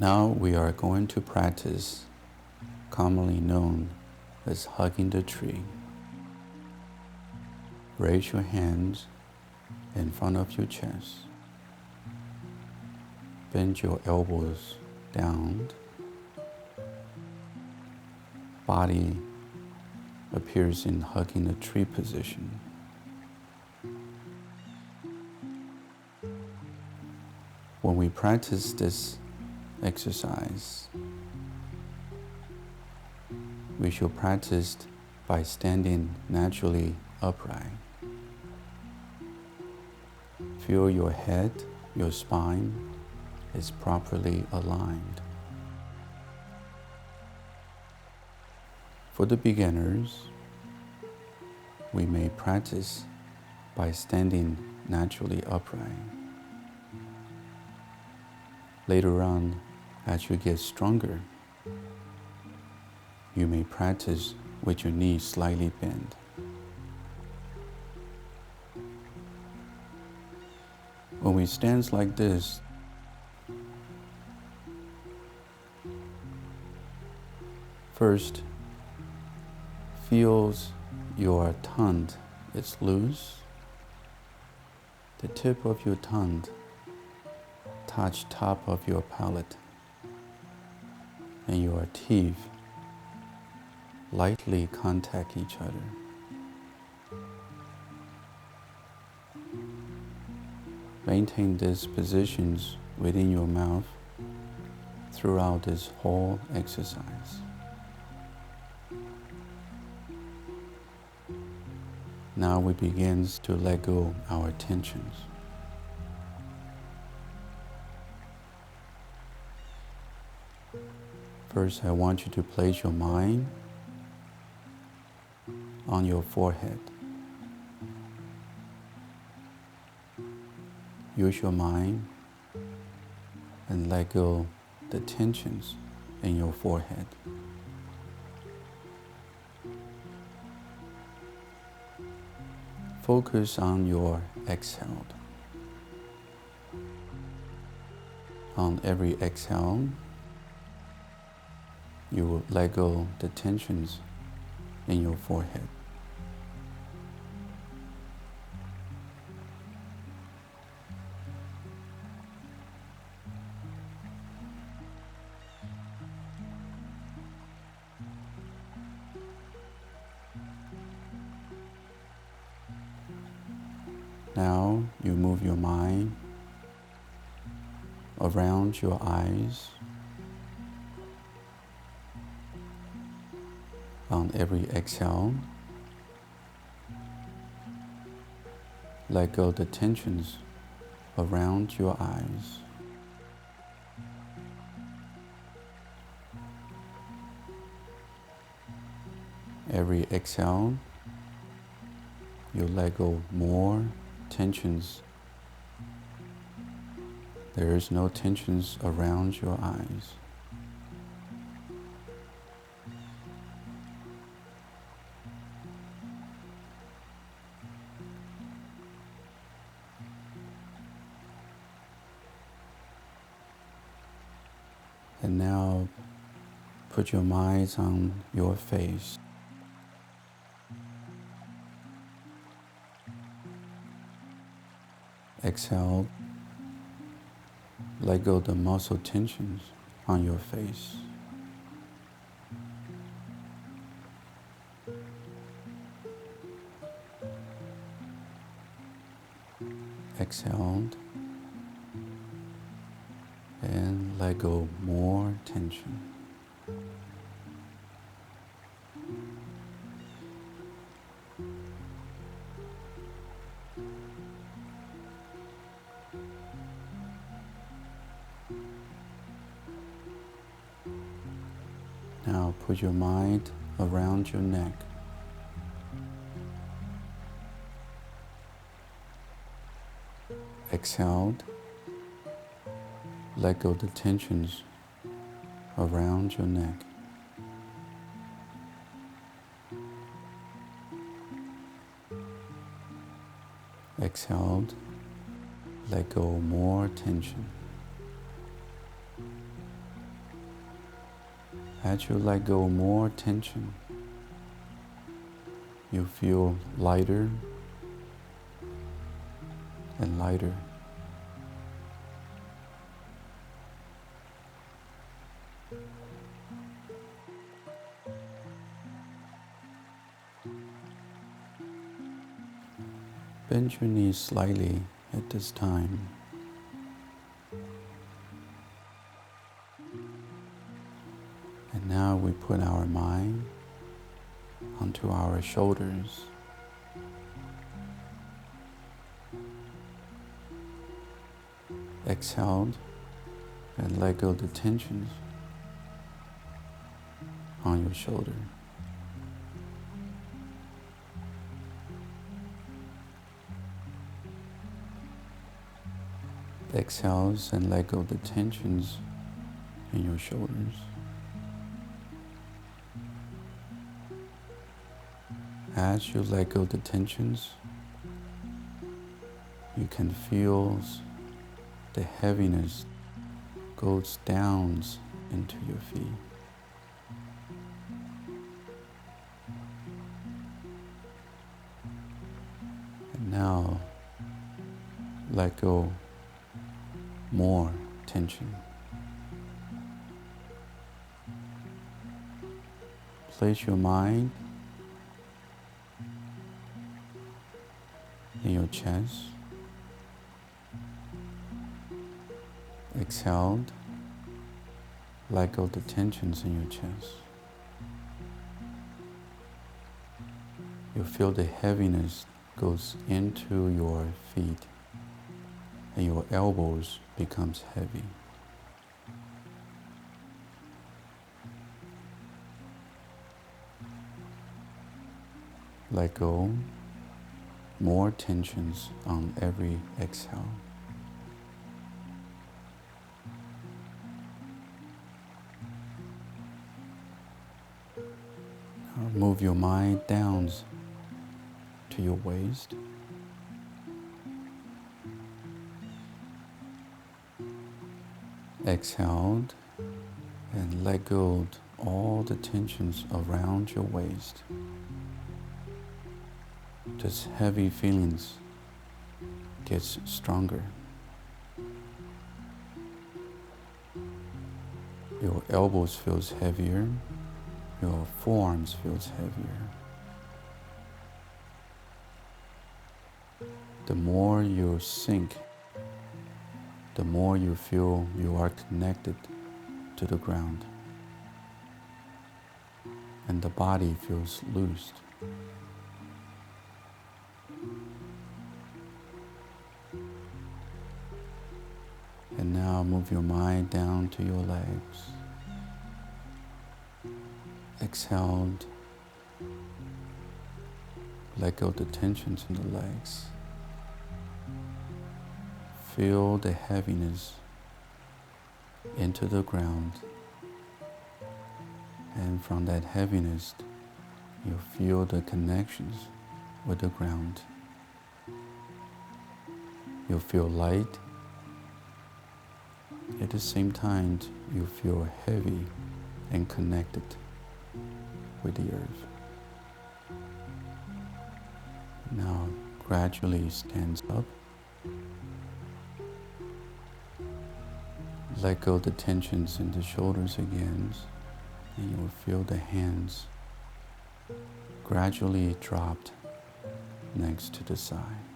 Now we are going to practice commonly known as hugging the tree. Raise your hands in front of your chest. Bend your elbows down. Body appears in hugging the tree position. When we practice this exercise, we should practice by standing naturally upright. Feel your head, your spine is properly aligned. For the beginners, we may practice by standing naturally upright. Later on, as you get stronger, you may practice with your knees slightly bent. When we stand like this, first, feel your tongue is loose. The tip of your tongue touch top of your palate, and your teeth lightly contact each other. Maintain these positions within your mouth throughout this whole exercise. Now we begin to let go our tensions. First, I want you to place your mind on your forehead. Use your mind and let go the tensions in your forehead. Focus on your exhale. On every exhale, you will let go the tensions in your forehead. Now you move your mind around your eyes. On every exhale, let go the tensions around your eyes. Every exhale, you let go more tensions. There is no tensions around your eyes. And now put your minds on your face. Exhale, let go the muscle tensions on your face. Exhale and let go more tension. Now put your mind around your neck. Exhale, let go the tensions around your neck. Exhaled, let go more tension. As you let go more tension, you feel lighter and lighter. Bend your knees slightly at this time. And now we put our mind onto our shoulders. Exhaled and let go the tensions on your shoulder. Exhales and let go the tensions in your shoulders. As you let go the tensions, you can feel the heaviness goes down into your feet. And now let go more tension. Place your mind in your chest. Exhaled, let go the tensions in your chest. You feel the heaviness goes into your feet and your elbows becomes heavy. Let go more tensions on every exhale. Now move your mind down to your waist. Exhaled and let go of all the tensions around your waist. Just heavy feelings gets stronger. Your elbows feels heavier. Your forearms feels heavier. The more you sink, the more you feel you are connected to the ground. And the body feels loosed. And now move your mind down to your legs. Exhaled. Let go of the tensions in the legs. Feel the heaviness into the ground. And from that heaviness, you feel the connections with the ground. You feel light. At the same time, you feel heavy and connected with the earth. Now gradually stand up. Let go of the tensions in the shoulders again, and you will feel the hands gradually dropped next to the side.